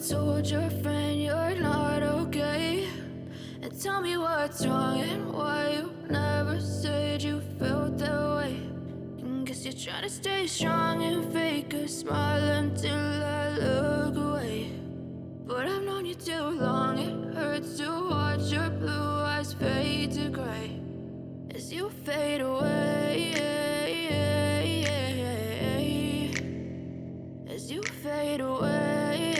told your friend you're not okay, and tell me what's wrong and why you never said you felt that way. And guess you're trying to stay strong and fake a smile until I look away. But I've known you too long, it hurts to watch your blue eyes fade to gray as you fade away, as you fade away.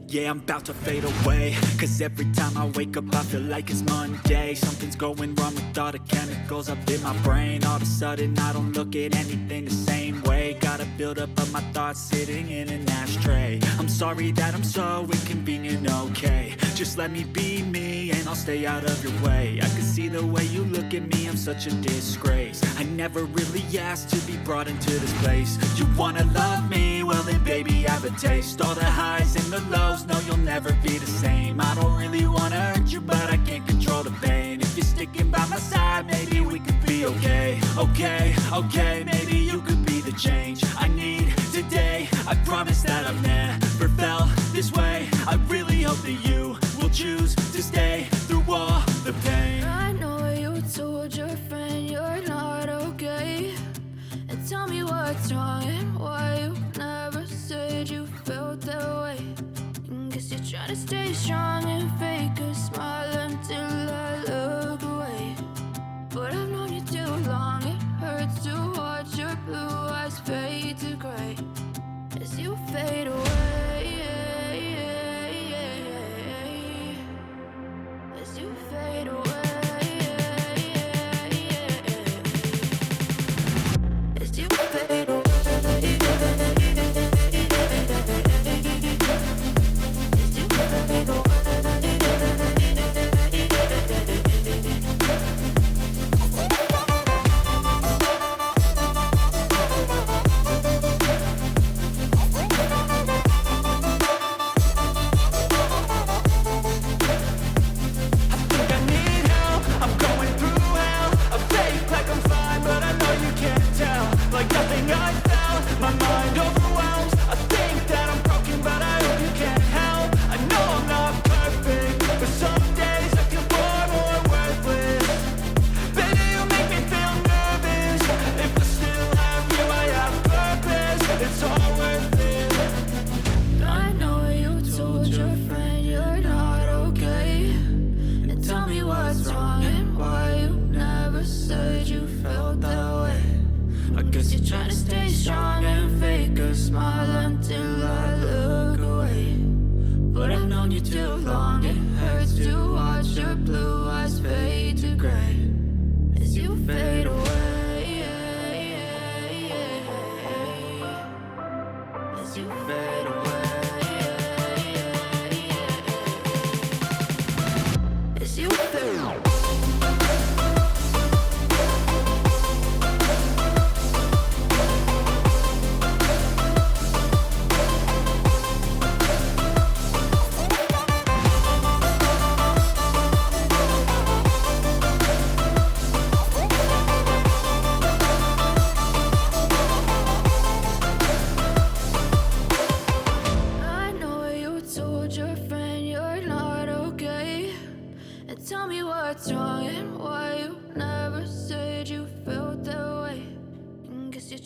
Yeah, I'm about to fade away, cause every time I wake up I feel like it's Monday. Something's going wrong with all the chemicals up in my brain. All of a sudden I don't look at anything the same way. Got a buildup of my thoughts sitting in an ashtray. I'm sorry that I'm so inconvenient, okay. Just let me be me and I'll stay out of your way. I can see the way you look at me, I'm such a disgrace. I never really asked to be brought into this place. You wanna love me? Well then baby, have a taste. All the highs and the lows, no, you'll never be the same. I don't really wanna hurt you, but I can't control the pain. If you're sticking by my side, maybe we could be okay. Okay, maybe you could be the change I need today. I promise that I've never felt this way. I really hope that you will choose to stay through all the pain. I know you told your friend you're not okay, and tell me what's wrong and why you never said you felt that way. And guess you're trying to stay strong and fake a smile until I look away. But I've known you too long, it hurts to watch your blue eyes fade to gray as you fade away, as you fade away. As you fade away.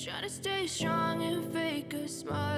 Trying to stay strong and fake a smile